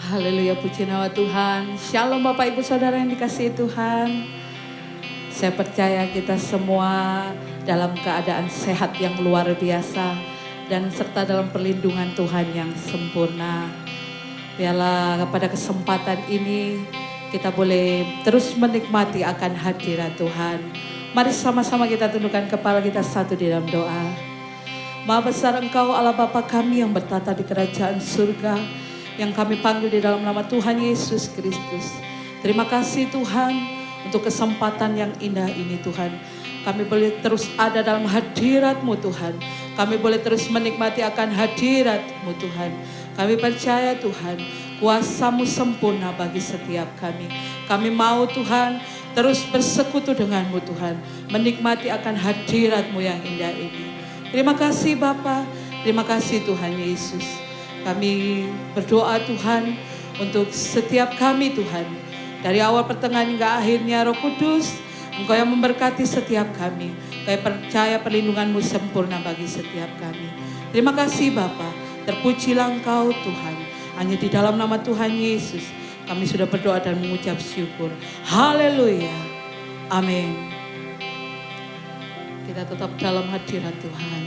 Haleluya, puji nama Tuhan. Shalom Bapak Ibu Saudara yang dikasihi Tuhan. Saya percaya kita semua dalam keadaan sehat yang luar biasa dan serta dalam perlindungan Tuhan yang sempurna. Biarlah pada kesempatan ini kita boleh terus menikmati akan hadirat Tuhan. Mari sama-sama kita tundukkan kepala kita satu di dalam doa. Maha besar Engkau Allah Bapa kami yang bertata di kerajaan surga, yang kami panggil di dalam nama Tuhan Yesus Kristus. Terima kasih Tuhan untuk kesempatan yang indah ini Tuhan. Kami boleh terus ada dalam hadirat-Mu Tuhan. Kami boleh terus menikmati akan hadirat-Mu Tuhan. Kami percaya Tuhan, kuasa-Mu sempurna bagi setiap kami. Kami mau Tuhan terus bersekutu dengan-Mu Tuhan. Menikmati akan hadirat-Mu yang indah ini. Terima kasih Bapa, terima kasih Tuhan Yesus. Kami berdoa Tuhan untuk setiap kami Tuhan. Dari awal pertengahan hingga akhirnya Roh Kudus, Engkau yang memberkati setiap kami. Kami percaya perlindungan-Mu sempurna bagi setiap kami. Terima kasih Bapa, terpujilah Engkau Tuhan. Hanya di dalam nama Tuhan Yesus kami sudah berdoa dan mengucap syukur. Haleluya. Amin. Kita tetap dalam hadirat Tuhan.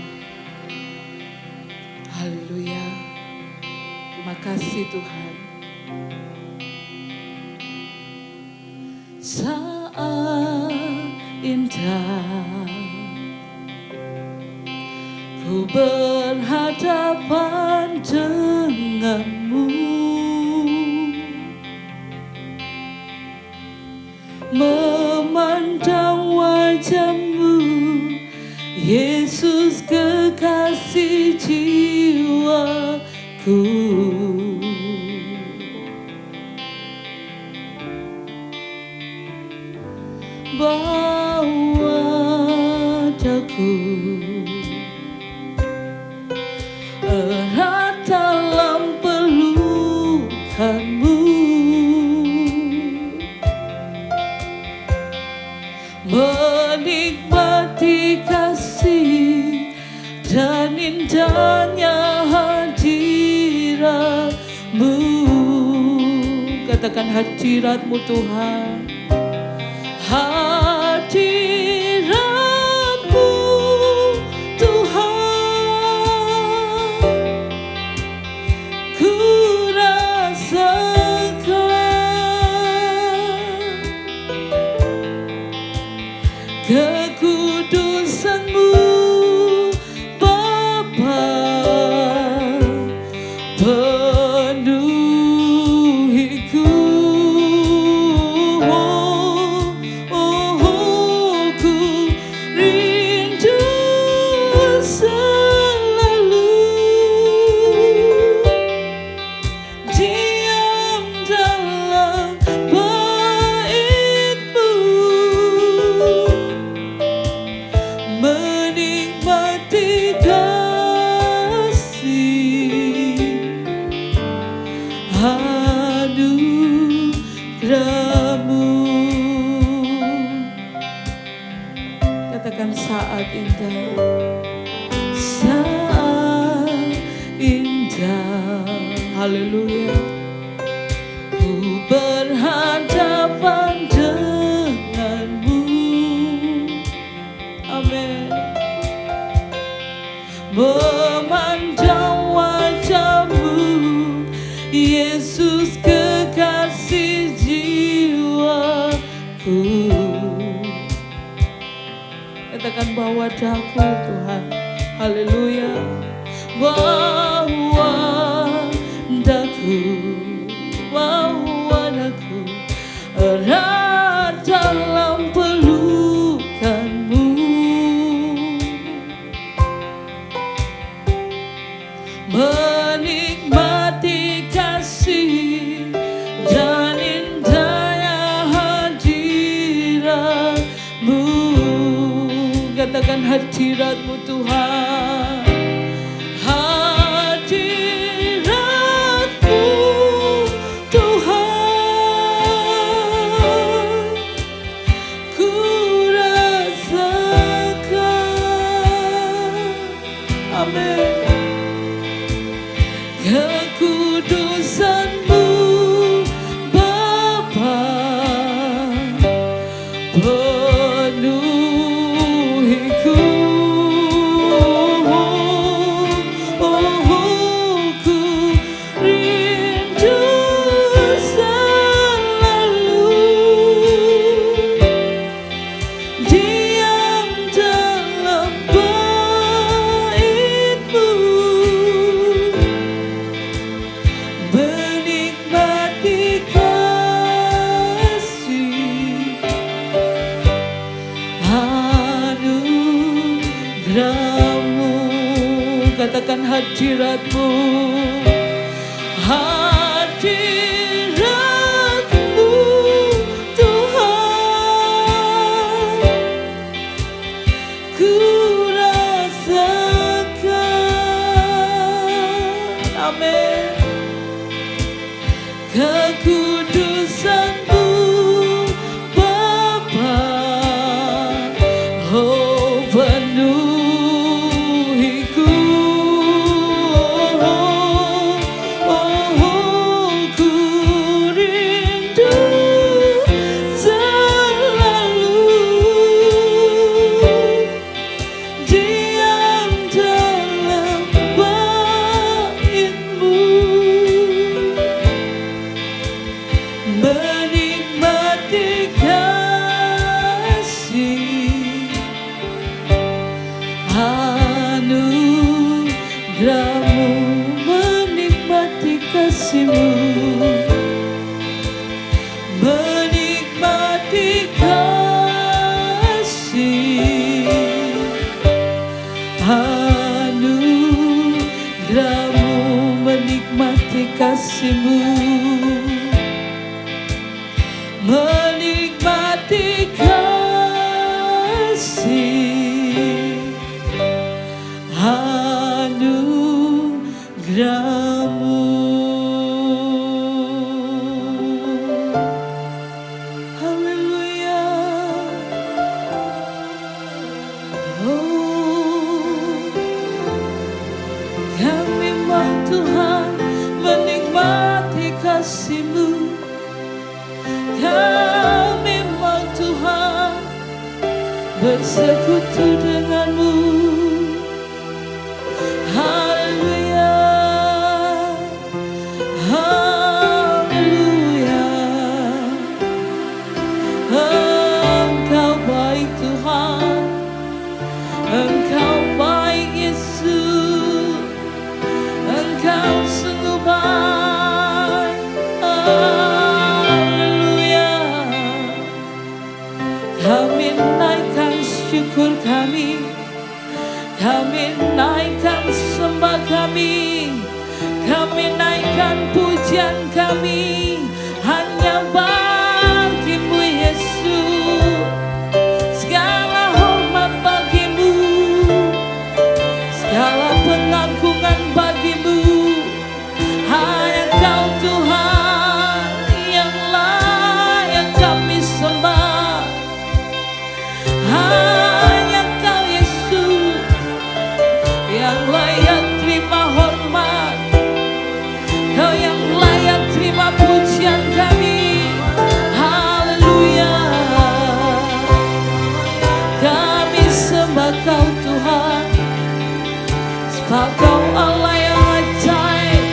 Haleluya. Terima kasih Tuhan. Saat indah ku berhadapan denganmu, memandang wajahmu, Yesus kekasih jiwaku. Bawa daku erat dalam pelukanmu, menikmati kasih dan indahnya hadirat-Mu. Katakan hadirat-Mu Tuhan. Hadirat-Mu Tuhan, ku rasakan kekudusan-Mu Bapa, penuhiku. Katakan saat indah, saat indah, haleluya. Ku berhadapan denganmu, amin. Memandang wajahmu, Yesus kekasih jiwaku. Katakan bawa daku Tuhan, haleluya. Bawa daku, bawa daku erat dalam pelukan-Mu, menikmati kasih dan indahnya hadirat-Mu. Katakan hadirat-Mu Tuhan. Hadirat-Mu Tuhan, ku rasakan, amin, kekudusan-Mu hadiratmu, hadiratmu Tuhan, ku rasakan, amin, kekudusan-Mu Bapa, oh penuhiku, oh ku rindu selalu diam dalam bait-Mu, menikmati kasih anugerah-Mu, menikmati kasih-Mu, menikmati kasih anugerah-Mu, menikmati kasih-Mu, menikmati kasih anugerah-Mu. Haleluya. Oh, kami mau Tuhan menikmati kasih-Mu, kami mau Tuhan bersekutu dengan-Mu. Haleluya, haleluya. Engkau baik Tuhan, Engkau baik Yesus, Engkau sungguh baik. Haleluya. Kami naikkan syukur kami, kami naikkan sembah kami, kami naikkan pujian kami hanya bagi-Mu Yesus. Segala hormat bagi-Mu, segala pengagungan bagi-Mu. Hanya Kau Tuhan yang layak kami sembah. Hanya Kau Yesus yang layak terima hormat, Kau yang layak terima pujian kami. Haleluya. Kami sembah Kau Tuhan, sebab Kau Allah yang ajaib,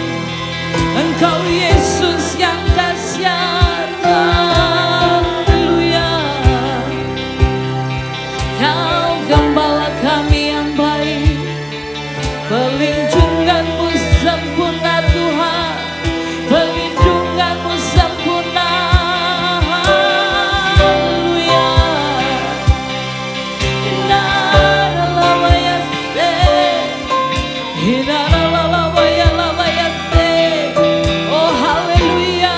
Engkau Yesus yang dahsyat. Haleluya. Kau gembala kami yang baik, perlindungan-Mu sempurna Tuhan, perlindungan-Mu sempurna. Haleluya. Oh haleluya,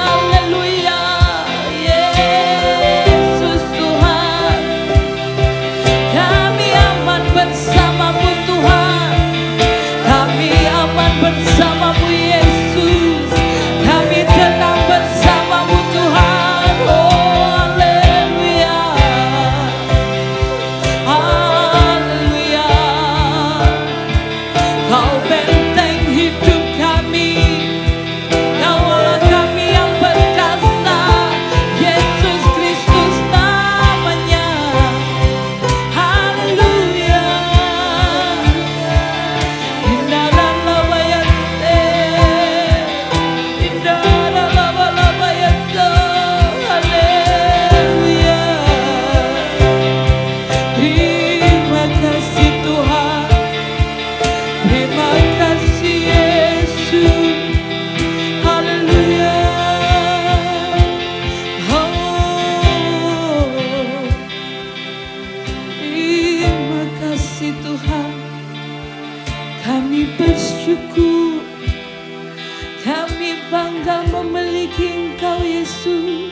bangga memiliki Engkau Yesus.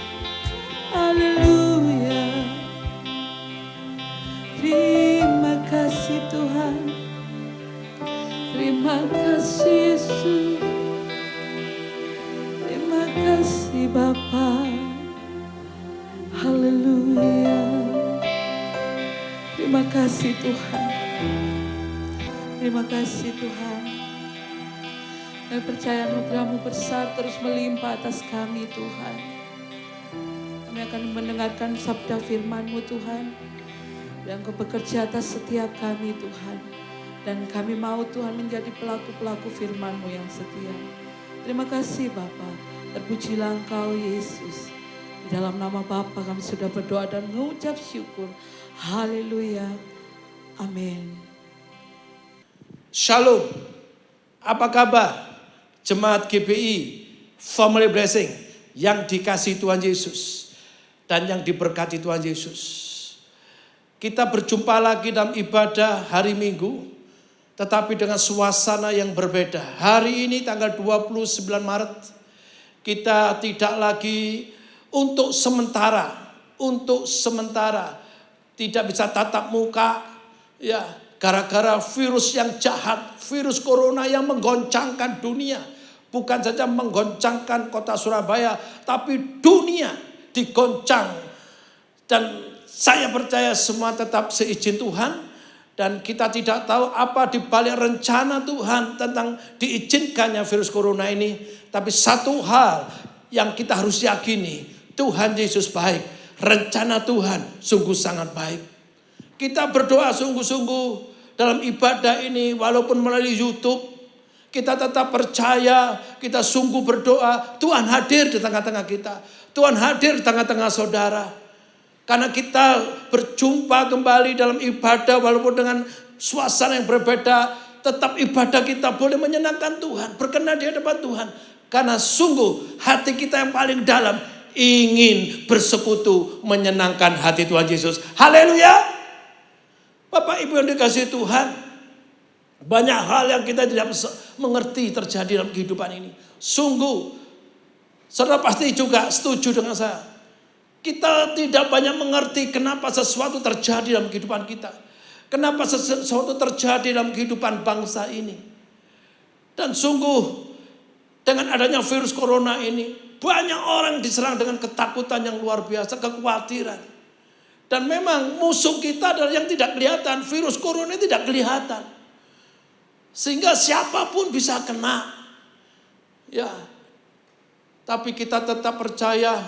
Haleluya. Terima kasih Tuhan. Terima kasih Yesus. Terima kasih Bapa. Haleluya. Terima kasih Tuhan. Terima kasih Tuhan. Kami percaya anugerah-Mu besar terus melimpah atas kami Tuhan. Kami akan mendengarkan sabda firman-Mu Tuhan, yang Kau bekerja atas setiap kami Tuhan. Dan kami mau Tuhan menjadi pelaku-pelaku firman-Mu yang setia. Terima kasih Bapa. Terpujilah Engkau Yesus. Di dalam nama Bapa kami sudah berdoa dan mengucap syukur. Haleluya. Amin. Shalom. Apa kabar? Jemaat GBI Family Blessing yang dikasihi Tuhan Yesus dan yang diberkati Tuhan Yesus. Kita berjumpa lagi dalam ibadah hari Minggu, tetapi dengan suasana yang berbeda. Hari ini tanggal 29 Maret, kita tidak lagi untuk sementara tidak bisa tatap muka, ya, gara-gara virus yang jahat, virus corona yang menggoncangkan dunia. Bukan saja menggoncangkan kota Surabaya, tapi dunia digoncang. Dan saya percaya semua tetap seizin Tuhan. Dan kita tidak tahu apa di balik rencana Tuhan tentang diizinkannya virus corona ini. Tapi satu hal yang kita harus yakini, Tuhan Yesus baik. Rencana Tuhan sungguh sangat baik. Kita berdoa sungguh-sungguh dalam ibadah ini, walaupun melalui YouTube, kita tetap percaya, kita sungguh berdoa, Tuhan hadir di tengah-tengah kita. Tuhan hadir di tengah-tengah saudara. Karena kita berjumpa kembali dalam ibadah walaupun dengan suasana yang berbeda, tetap ibadah kita boleh menyenangkan Tuhan, berkenan di hadapan Tuhan. Karena sungguh hati kita yang paling dalam ingin bersekutu menyenangkan hati Tuhan Yesus. Haleluya. Bapak Ibu yang dikasihi Tuhan, banyak hal yang kita tidak mengerti terjadi dalam kehidupan ini. Sungguh, saudara pasti juga setuju dengan saya. Kita tidak banyak mengerti kenapa sesuatu terjadi dalam kehidupan kita. Kenapa sesuatu terjadi dalam kehidupan bangsa ini. Dan sungguh, dengan adanya virus corona ini, banyak orang diserang dengan ketakutan yang luar biasa, kekhawatiran. Dan memang musuh kita adalah yang tidak kelihatan. Virus corona tidak kelihatan. Sehingga siapapun bisa kena. Ya. Tapi kita tetap percaya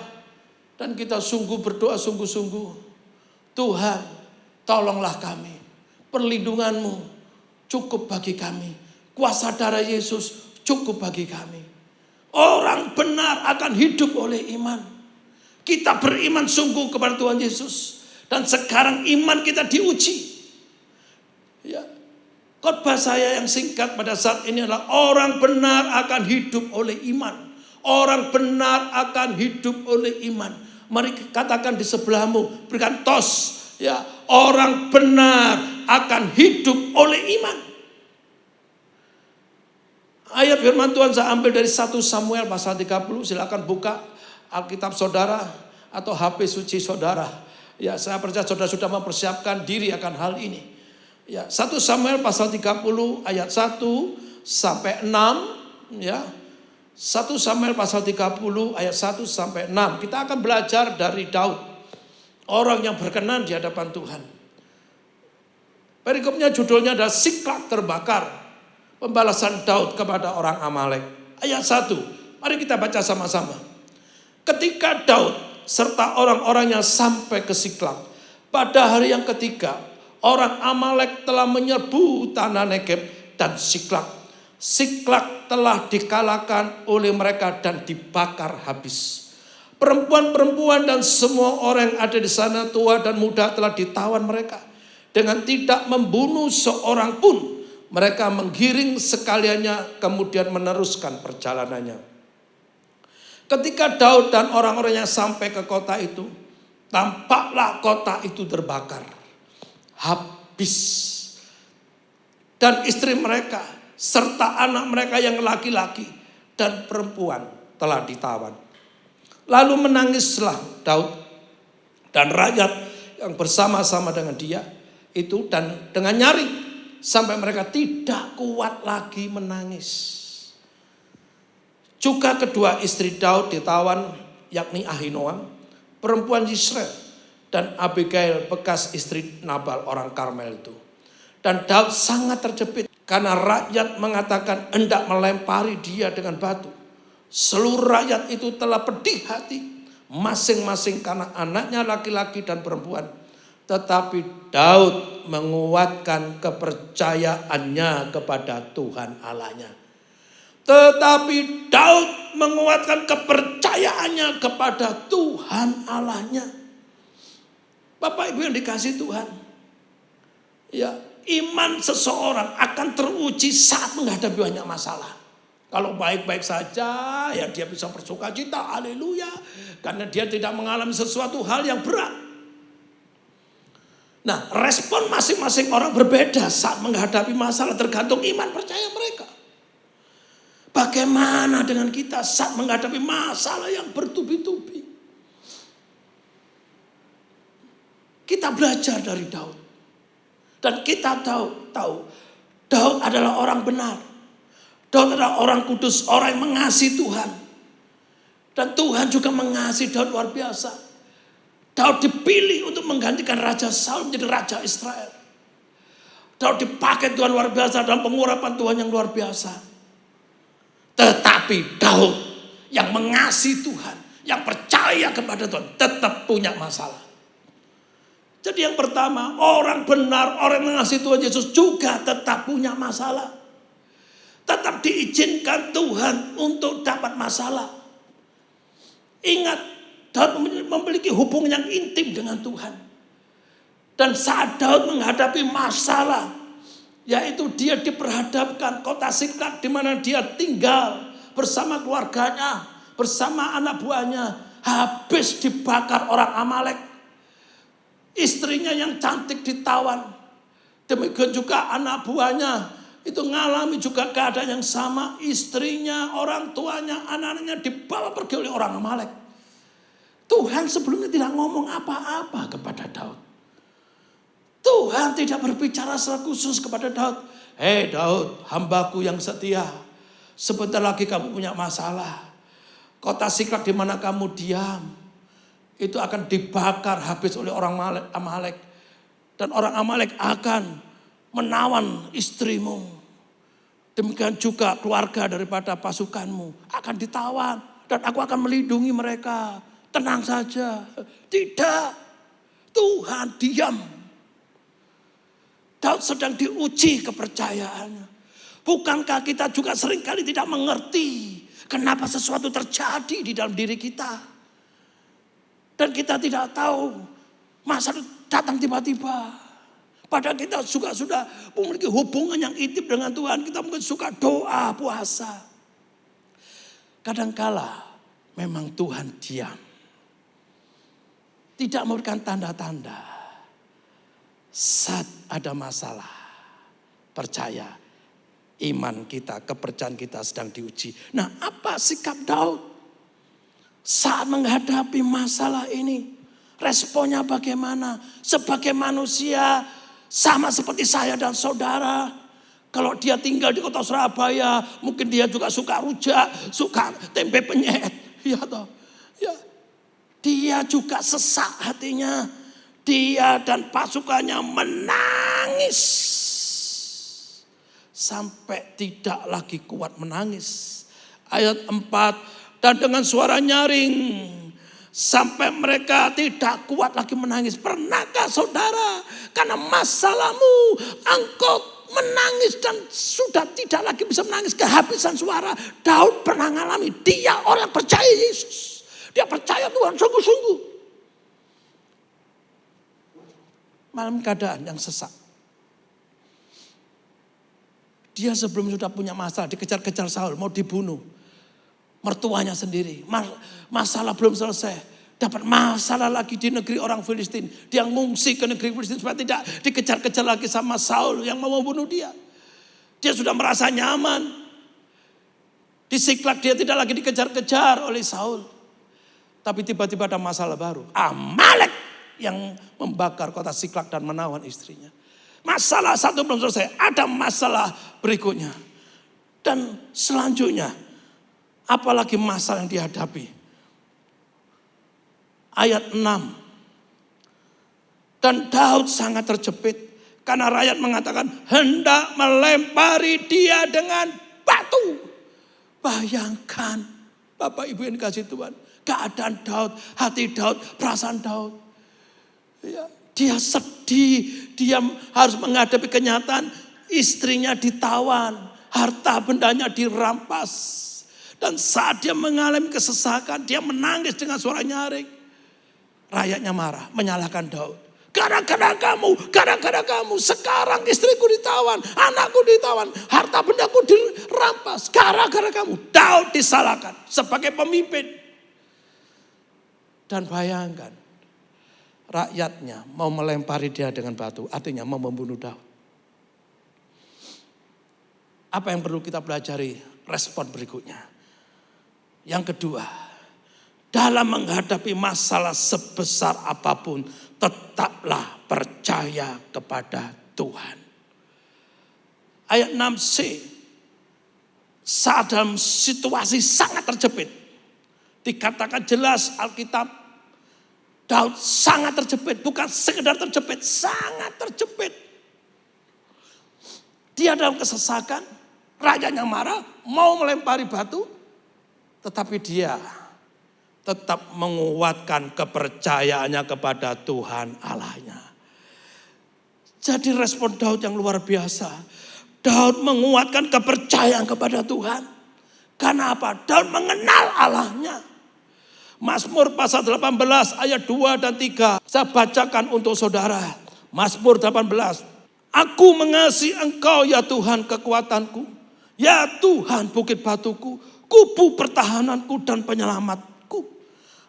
dan kita sungguh berdoa sungguh-sungguh. Tuhan, tolonglah kami. Perlindungan-Mu cukup bagi kami. Kuasa darah Yesus cukup bagi kami. Orang benar akan hidup oleh iman. Kita beriman sungguh kepada Tuhan Yesus. Dan sekarang iman kita diuji. Ya. Khotbah saya yang singkat pada saat ini adalah orang benar akan hidup oleh iman. Orang benar akan hidup oleh iman. Mari katakan di sebelahmu, berikan tos. Ya, orang benar akan hidup oleh iman. Ayat firman Tuhan saya ambil dari 1 Samuel pasal 30. Silakan buka Alkitab saudara atau HP suci saudara. Ya, saya percaya saudara sudah mempersiapkan diri akan hal ini. Ya, 1 Samuel pasal 30 ayat 1 sampai 6, ya. 1 Samuel pasal 30 ayat 1 sampai 6. Kita akan belajar dari Daud, orang yang berkenan di hadapan Tuhan. Perikopnya judulnya adalah Siklag terbakar, pembalasan Daud kepada orang Amalek. Ayat 1, mari kita baca sama-sama. Ketika Daud serta orang-orangnya sampai ke Siklag, pada hari yang ketiga, orang Amalek telah menyerbu tanah Negeb dan Siklag. Siklag telah dikalahkan oleh mereka dan dibakar habis. Perempuan-perempuan dan semua orang yang ada di sana, tua dan muda, telah ditawan mereka. Dengan tidak membunuh seorang pun, mereka menggiring sekaliannya kemudian meneruskan perjalanannya. Ketika Daud dan orang-orangnya sampai ke kota itu, tampaklah kota itu terbakar habis. Dan istri mereka serta anak mereka yang laki-laki dan perempuan telah ditawan. Lalu menangislah Daud dan rakyat yang bersama-sama dengan dia itu dan dengan nyaring sampai mereka tidak kuat lagi menangis. Juga kedua istri Daud ditawan, yakni Ahinoam, perempuan Yisrael, dan Abigail bekas istri Nabal orang Karmel itu. Dan Daud sangat terjepit karena rakyat mengatakan hendak melempari dia dengan batu. Seluruh rakyat itu telah pedih hati, masing-masing karena anaknya laki-laki dan perempuan. Tetapi Daud menguatkan kepercayaannya kepada Tuhan Allahnya. Tetapi Daud menguatkan kepercayaannya kepada Tuhan Allahnya. Bapak Ibu yang dikasihi Tuhan. Ya, iman seseorang akan teruji saat menghadapi banyak masalah. Kalau baik-baik saja, ya dia bisa bersuka cita, haleluya. Karena dia tidak mengalami sesuatu hal yang berat. Nah, respon masing-masing orang berbeda saat menghadapi masalah, tergantung iman percaya mereka. Bagaimana dengan kita saat menghadapi masalah yang bertubi-tubi? Kita belajar dari Daud. Dan kita tahu Daud adalah orang benar. Daud adalah orang kudus, orang yang mengasihi Tuhan. Dan Tuhan juga mengasihi Daud luar biasa. Daud dipilih untuk menggantikan Raja Saul menjadi Raja Israel. Daud dipakai Tuhan luar biasa dalam pengurapan Tuhan yang luar biasa. Tetapi Daud yang mengasihi Tuhan, yang percaya kepada Tuhan, tetap punya masalah. Jadi yang pertama, orang benar, orang yang mengasihi Tuhan Yesus juga tetap punya masalah. Tetap diizinkan Tuhan untuk dapat masalah. Ingat, Daud memiliki hubungan yang intim dengan Tuhan. Dan saat Daud menghadapi masalah, yaitu dia diperhadapkan kota Siklag di mana dia tinggal bersama keluarganya, bersama anak buahnya, habis dibakar orang Amalek. Istrinya yang cantik ditawan. Demikian juga anak buahnya itu mengalami juga keadaan yang sama. Istrinya, orang tuanya, anak-anaknya dibawa pergi oleh orang Amalek. Tuhan sebelumnya tidak ngomong apa-apa kepada Daud. Tuhan tidak berbicara secara khusus kepada Daud. Hei Daud, hambaku yang setia. Sebentar lagi kamu punya masalah. Kota Siklag di mana kamu diam, itu akan dibakar habis oleh orang Amalek. Dan orang Amalek akan menawan istrimu. Demikian juga keluarga daripada pasukanmu akan ditawan. Dan aku akan melindungi mereka. Tenang saja. Tidak. Tuhan diam. Daud sedang diuji kepercayaannya. Bukankah kita juga seringkali tidak mengerti kenapa sesuatu terjadi di dalam diri kita. Dan kita tidak tahu masalah datang tiba-tiba. Padahal kita juga sudah memiliki hubungan yang intim dengan Tuhan. Kita mungkin suka doa, puasa. Kadangkala memang Tuhan diam. Tidak memberikan tanda-tanda. Saat ada masalah, percaya iman kita, kepercayaan kita sedang diuji. Nah, apa sikap Daud saat menghadapi masalah ini? Responnya bagaimana? Sebagai manusia, sama seperti saya dan saudara. Kalau dia tinggal di kota Surabaya, mungkin dia juga suka rujak, suka tempe penyet. Ya toh. Ya. Dia juga sesak hatinya. Dia dan pasukannya menangis. Sampai tidak lagi kuat menangis. Ayat 4, dan dengan suara nyaring. Sampai mereka tidak kuat lagi menangis. Pernahkah saudara, karena masalahmu engkau menangis dan sudah tidak lagi bisa menangis, kehabisan suara? Daud pernah mengalami. Dia orang percaya Yesus. Dia percaya Tuhan sungguh-sungguh. Malam keadaan yang sesak. Dia sebelum sudah punya masalah, dikejar-kejar Saul, mau dibunuh. Mertuanya sendiri, masalah belum selesai. Dapat masalah lagi di negeri orang Filistin. Dia ngungsi ke negeri Filistin supaya tidak dikejar-kejar lagi sama Saul yang mau membunuh dia. Dia sudah merasa nyaman. Di Siklag dia tidak lagi dikejar-kejar oleh Saul. Tapi tiba-tiba ada masalah baru. Amalek yang membakar kota Siklag dan menawan istrinya. Masalah satu belum selesai. Ada masalah berikutnya. Dan selanjutnya. Apalagi masalah yang dihadapi. Ayat 6. Dan Daud sangat terjepit. Karena rakyat mengatakan hendak melempari dia dengan batu. Bayangkan Bapak Ibu yang dikasih Tuhan. Keadaan Daud, hati Daud, perasaan Daud. Ya, dia sedih, dia harus menghadapi kenyataan istrinya ditawan. Harta bendanya dirampas. Dan saat dia mengalami kesesakan, dia menangis dengan suara nyaring. Rakyatnya marah, menyalahkan Daud. Gara-gara kamu, sekarang istriku ditawan, anakku ditawan, harta bendaku dirampas. Gara-gara kamu, Daud disalahkan sebagai pemimpin. Dan bayangkan, rakyatnya mau melempari dia dengan batu, artinya mau membunuh Daud. Apa yang perlu kita pelajari respon berikutnya? Yang kedua, dalam menghadapi masalah sebesar apapun, tetaplah percaya kepada Tuhan. Ayat 6c, saat dalam situasi sangat terjepit, dikatakan jelas Alkitab, Daud sangat terjepit, bukan sekedar terjepit, sangat terjepit. Dia dalam kesesakan, rajanya marah, mau melempari batu, tetapi dia tetap menguatkan kepercayaannya kepada Tuhan Allahnya. Jadi respon Daud yang luar biasa. Daud menguatkan kepercayaan kepada Tuhan. Karena apa? Daud mengenal Allahnya. Mazmur pasal 18 ayat 2 dan 3. Saya bacakan untuk saudara. Mazmur 18. Aku mengasihi Engkau ya Tuhan kekuatanku. Ya Tuhan bukit batuku. Kubu pertahananku dan penyelamatku.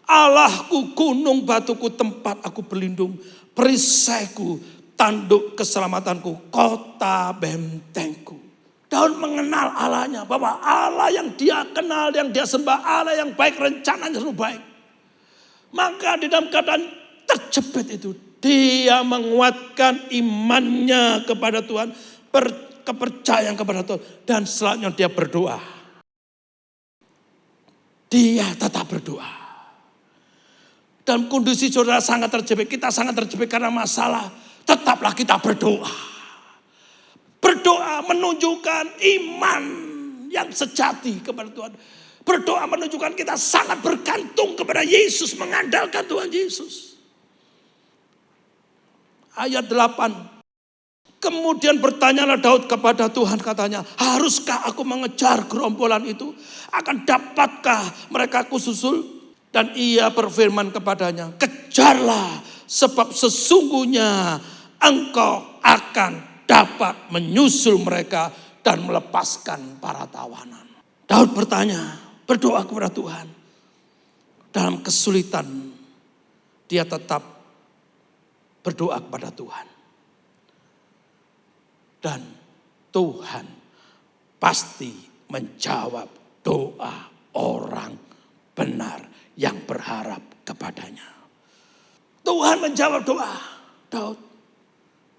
Allahku, gunung batuku, tempat aku berlindung. Perisaiku, tanduk keselamatanku, kota bentengku. Daud mengenal Allahnya, bahwa Allah yang dia kenal, yang dia sembah, Allah yang baik, rencananya selalu baik. Maka di dalam keadaan terjepit itu, dia menguatkan imannya kepada Tuhan, kepercayaan kepada Tuhan. Dan selanjutnya dia berdoa. Dia tetap berdoa. Dalam kondisi saudara sangat terjepit, kita sangat terjepit karena masalah, tetaplah kita berdoa. Berdoa menunjukkan iman yang sejati kepada Tuhan. Berdoa menunjukkan kita sangat bergantung kepada Yesus, mengandalkan Tuhan Yesus. Ayat 8. Kemudian bertanyalah Daud kepada Tuhan, katanya, haruskah aku mengejar gerombolan itu? Akan dapatkah mereka kususul? Dan ia berfirman kepadanya, kejarlah sebab sesungguhnya engkau akan dapat menyusul mereka dan melepaskan para tawanan. Daud bertanya, berdoa kepada Tuhan. Dalam kesulitan dia tetap berdoa kepada Tuhan. Dan Tuhan pasti menjawab doa orang benar yang berharap kepadanya. Tuhan menjawab doa Daud.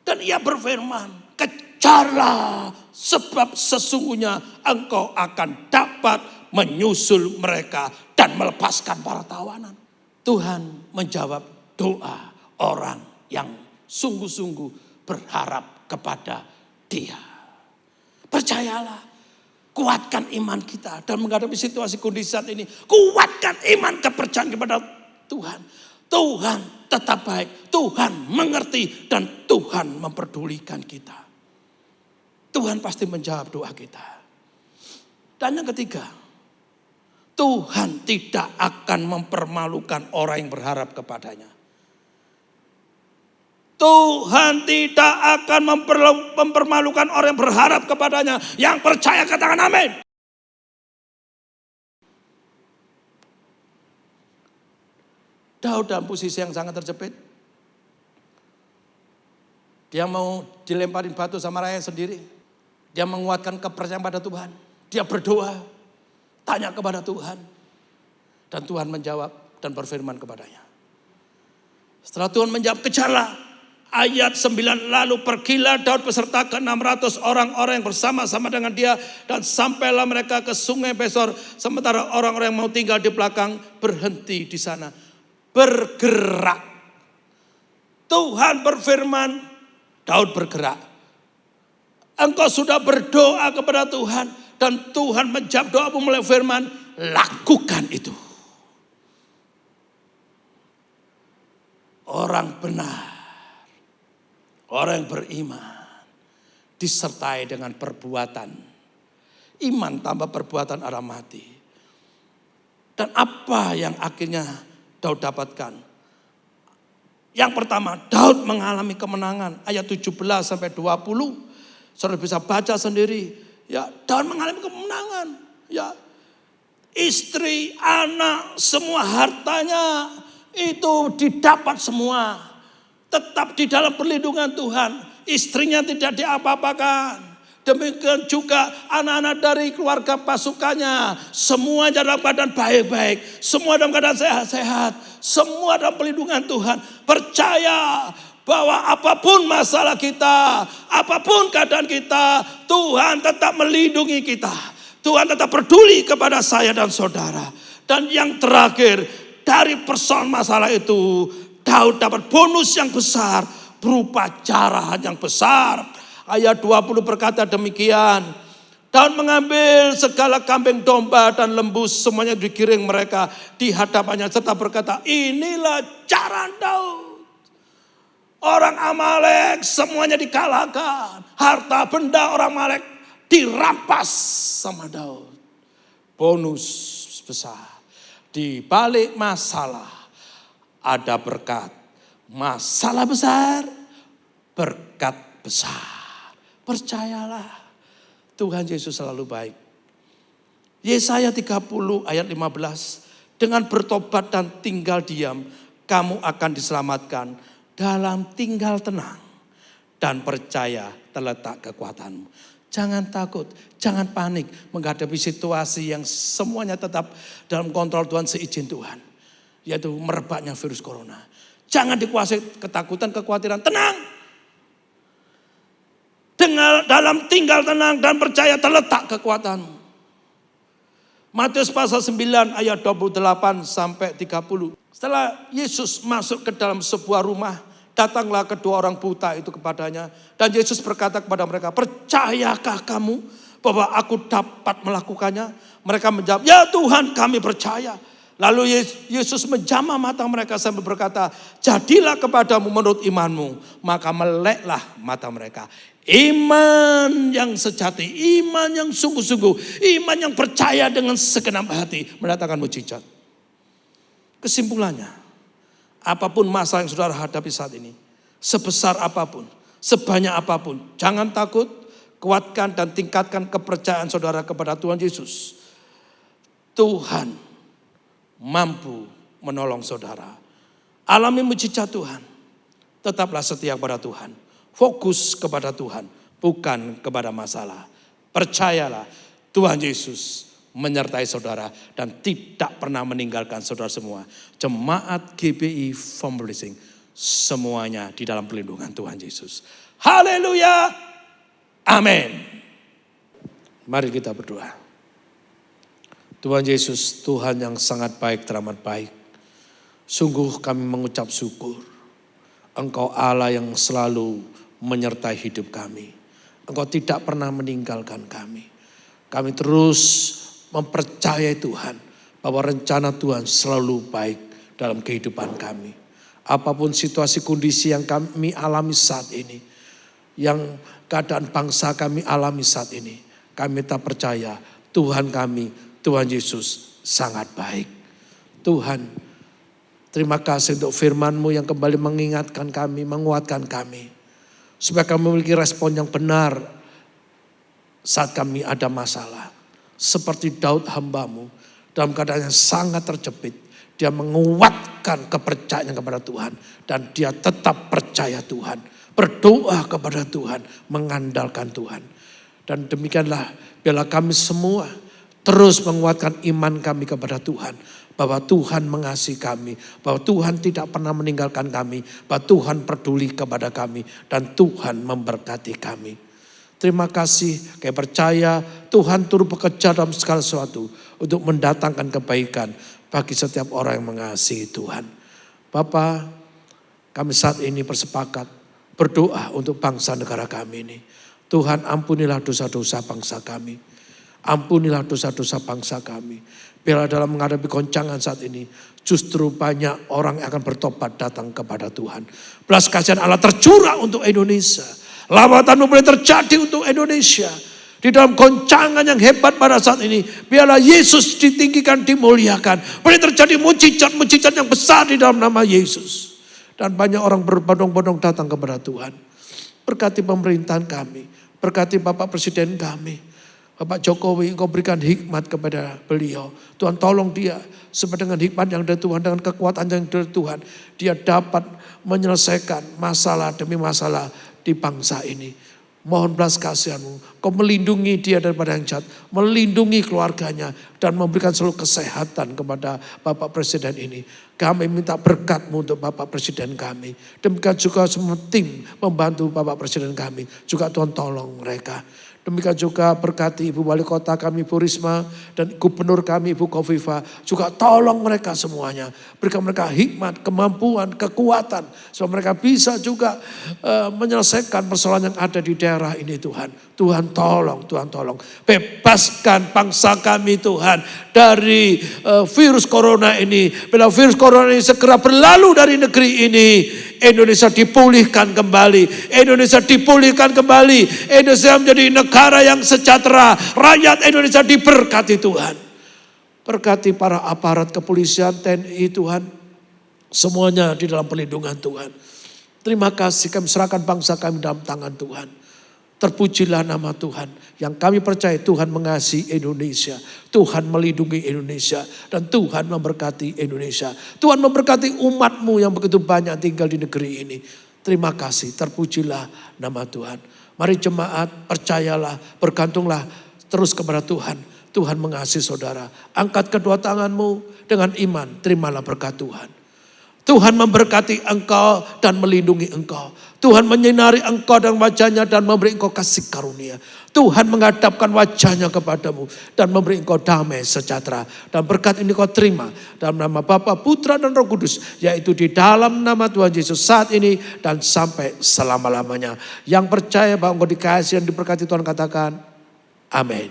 Dan ia berfirman, kejarlah sebab sesungguhnya engkau akan dapat menyusul mereka dan melepaskan para tawanan. Tuhan menjawab doa orang yang sungguh-sungguh berharap kepada Dia. Percayalah. Kuatkan iman kita dan menghadapi situasi kondisi saat ini. Kuatkan iman kepercayaan kepada Tuhan. Tuhan tetap baik. Tuhan mengerti dan Tuhan memperdulikan kita. Tuhan pasti menjawab doa kita. Dan yang ketiga, Tuhan tidak akan mempermalukan orang yang berharap kepadanya. Tuhan tidak akan mempermalukan orang yang berharap kepadanya. Yang percaya katakan amin. Daud dalam posisi yang sangat terjepit. Dia mau dilemparin batu sama rakyat sendiri. Dia menguatkan kepercayaan pada Tuhan. Dia berdoa. tanya kepada Tuhan. Dan Tuhan menjawab dan berfirman kepadanya. Setelah Tuhan menjawab, kejarlah. Ayat 9, lalu pergilah Daud beserta ke 600 orang-orang yang bersama-sama dengan dia. Dan sampailah mereka ke sungai Besor. Sementara orang-orang yang mau tinggal di belakang berhenti di sana. Bergerak. Tuhan berfirman, Daud bergerak. Engkau sudah berdoa kepada Tuhan. Dan Tuhan menjawab doamu melalui firman, lakukan itu. Orang benar. Orang yang beriman disertai dengan perbuatan. Iman tambah perbuatan arah mati. Dan apa yang akhirnya Daud dapatkan? Yang pertama, Daud mengalami kemenangan. Ayat 17 sampai 20. Saudara bisa baca sendiri. Ya, Daud mengalami kemenangan. Ya, istri, anak, semua hartanya itu didapat semua. Tetap di dalam perlindungan Tuhan. Istrinya tidak diapa-apakan. Demikian juga anak-anak dari keluarga pasukannya. Semuanya dalam keadaan baik-baik. Semua dalam keadaan sehat-sehat. Semua dalam perlindungan Tuhan. Percaya bahwa apapun masalah kita. Apapun keadaan kita. Tuhan tetap melindungi kita. Tuhan tetap peduli kepada saya dan saudara. Dan yang terakhir. Dari persoalan masalah itu. Daud dapat bonus yang besar berupa jarahan yang besar. Ayat 20 berkata demikian. Daud mengambil segala kambing domba dan lembu semuanya digiring mereka di hadapannya serta berkata, inilah jarahan Daud. Orang Amalek semuanya dikalahkan. Harta benda orang Amalek dirampas sama Daud. Bonus besar. Di balik masalah ada berkat. Masalah besar, berkat besar. Percayalah, Tuhan Yesus selalu baik. Yesaya 30 ayat 15. Dengan bertobat dan tinggal diam, kamu akan diselamatkan. Dalam tinggal tenang dan percaya terletak kekuatanmu. Jangan takut, jangan panik menghadapi situasi yang semuanya tetap dalam kontrol Tuhan seizin Tuhan. Yaitu merebaknya virus corona. Jangan dikuasai ketakutan, kekhawatiran. Tenang. Dalam tinggal tenang dan percaya terletak kekuatanmu. Matius pasal 9 ayat 28 sampai 30. Setelah Yesus masuk ke dalam sebuah rumah, datanglah kedua orang buta itu kepadanya. Dan Yesus berkata kepada mereka, percayakah kamu bahwa aku dapat melakukannya? Mereka menjawab, ya Tuhan kami percaya. Lalu Yesus menjamah mata mereka sambil berkata, jadilah kepadamu menurut imanmu. Maka meleklah mata mereka. Iman yang sejati, iman yang sungguh-sungguh, iman yang percaya dengan segenap hati mendatangkan mujizat. Kesimpulannya, apapun masalah yang saudara hadapi saat ini, sebesar apapun, sebanyak apapun, jangan takut, kuatkan dan tingkatkan kepercayaan saudara kepada Tuhan Yesus. Tuhan mampu menolong saudara. Alami mujizat Tuhan. Tetaplah setia kepada Tuhan. Fokus kepada Tuhan, bukan kepada masalah. Percayalah, Tuhan Yesus menyertai saudara dan tidak pernah meninggalkan saudara semua. Jemaat GBI From Blessing, semuanya di dalam perlindungan Tuhan Yesus. Haleluya. Amin. Mari kita berdoa. Tuhan Yesus, Tuhan yang sangat baik, teramat baik. Sungguh kami mengucap syukur. Engkau Allah yang selalu menyertai hidup kami. Engkau tidak pernah meninggalkan kami. Kami terus mempercayai Tuhan bahwa rencana Tuhan selalu baik dalam kehidupan kami. Apapun situasi kondisi yang kami alami saat ini, yang keadaan bangsa kami alami saat ini, kami tak percaya Tuhan kami, Tuhan Yesus sangat baik. Tuhan, terima kasih untuk firman-Mu yang kembali mengingatkan kami, menguatkan kami. Supaya kami memiliki respon yang benar saat kami ada masalah. Seperti Daud hamba-Mu dalam keadaan yang sangat terjepit. Dia menguatkan kepercayaan kepada Tuhan. Dan dia tetap percaya Tuhan. Berdoa kepada Tuhan, mengandalkan Tuhan. Dan demikianlah biarlah kami semua terus menguatkan iman kami kepada Tuhan. Bahwa Tuhan mengasihi kami, bahwa Tuhan tidak pernah meninggalkan kami, bahwa Tuhan peduli kepada kami, dan Tuhan memberkati kami. Terima kasih, kami percaya Tuhan turut bekerja dalam segala sesuatu untuk mendatangkan kebaikan bagi setiap orang yang mengasihi Tuhan. Bapa, kami saat ini bersepakat berdoa untuk bangsa negara kami ini. Tuhan, ampunilah dosa-dosa bangsa kami. Ampunilah dosa-dosa bangsa kami. Biarlah dalam menghadapi goncangan saat ini, justru banyak orang yang akan bertobat datang kepada Tuhan. Belas kasihan Allah tercurah untuk Indonesia. Lawatan boleh terjadi untuk Indonesia. Di dalam goncangan yang hebat pada saat ini, biarlah Yesus ditinggikan, dimuliakan. Boleh terjadi mujizat-mujizat yang besar di dalam nama Yesus. Dan banyak orang berbondong-bondong datang kepada Tuhan. Berkati pemerintahan kami, berkati Bapak Presiden kami. Bapak Jokowi, Engkau berikan hikmat kepada beliau. Tuhan tolong dia, sesuai dengan hikmat yang dari Tuhan, dengan kekuatan yang dari Tuhan. Dia dapat menyelesaikan masalah demi masalah di bangsa ini. Mohon belas kasihan-Mu, Kau melindungi dia daripada yang jahat, melindungi keluarganya, dan memberikan seluruh kesehatan kepada Bapak Presiden ini. Kami minta berkat-Mu untuk Bapak Presiden kami. Demikian juga semua tim membantu Bapak Presiden kami. Juga Tuhan tolong mereka. Demikian juga berkati Ibu Wali Kota kami, Ibu Risma, dan Gubernur kami, Ibu Kofifa. Juga tolong mereka semuanya. Berikan mereka hikmat, kemampuan, kekuatan. Supaya mereka bisa juga menyelesaikan persoalan yang ada di daerah ini Tuhan. Tuhan tolong, Tuhan tolong. Bebaskan bangsa kami Tuhan dari virus corona ini. Bila virus corona ini segera berlalu dari negeri ini, Indonesia dipulihkan kembali. Indonesia dipulihkan kembali. Indonesia menjadi negara yang sejahtera. Rakyat Indonesia diberkati Tuhan. Berkati para aparat kepolisian, TNI Tuhan. Semuanya di dalam perlindungan Tuhan. Terima kasih, kami serahkan bangsa kami dalam tangan Tuhan. Terpujilah nama Tuhan. Yang kami percaya Tuhan mengasihi Indonesia. Tuhan melindungi Indonesia. Dan Tuhan memberkati Indonesia. Tuhan memberkati umat-Mu yang begitu banyak tinggal di negeri ini. Terima kasih, terpujilah nama Tuhan. Mari jemaat, percayalah, bergantunglah terus kepada Tuhan. Tuhan mengasihi saudara. Angkat kedua tanganmu dengan iman, terimalah berkat Tuhan. Tuhan memberkati engkau dan melindungi engkau. Tuhan menyinari engkau dan wajahnya dan memberi engkau kasih karunia. Tuhan menghadapkan wajahnya kepadamu dan memberi engkau damai sejahtera. Dan berkat ini kau terima dalam nama Bapa, Putra dan Roh Kudus. Yaitu di dalam nama Tuhan Yesus saat ini dan sampai selama-lamanya. Yang percaya bahwa engkau dikasihi dan diberkati Tuhan katakan amin.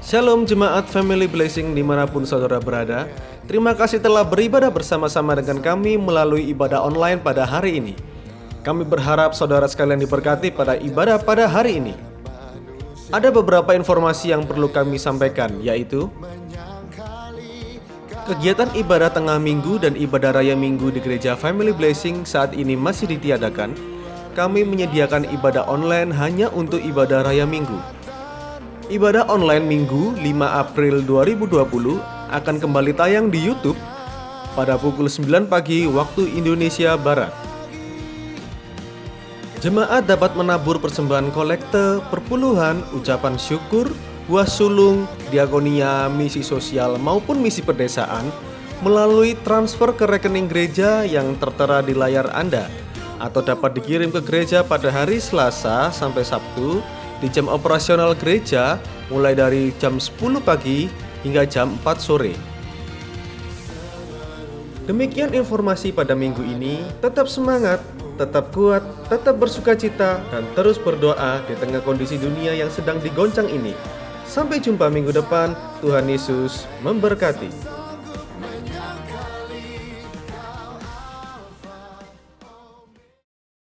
Shalom jemaat Family Blessing dimanapun saudara berada. Terima kasih telah beribadah bersama-sama dengan kami melalui ibadah online pada hari ini. Kami berharap saudara sekalian diberkati pada ibadah pada hari ini. Ada beberapa informasi yang perlu kami sampaikan, yaitu kegiatan ibadah tengah minggu dan ibadah raya minggu di gereja Family Blessing saat ini masih ditiadakan. Kami menyediakan ibadah online hanya untuk ibadah raya minggu. Ibadah online minggu 5 April 2020 akan kembali tayang di YouTube pada pukul 9 pagi waktu Indonesia Barat. Jemaat dapat menabur persembahan kolekte, perpuluhan, ucapan syukur, buah sulung, diakonia, misi sosial maupun misi pedesaan melalui transfer ke rekening gereja yang tertera di layar Anda atau dapat dikirim ke gereja pada hari Selasa sampai Sabtu di jam operasional gereja mulai dari jam 10 pagi hingga jam 4 sore. Demikian informasi pada minggu ini. Tetap semangat, tetap kuat, tetap bersukacita, dan terus berdoa di tengah kondisi dunia yang sedang digoncang ini. Sampai jumpa minggu depan. Tuhan Yesus memberkati.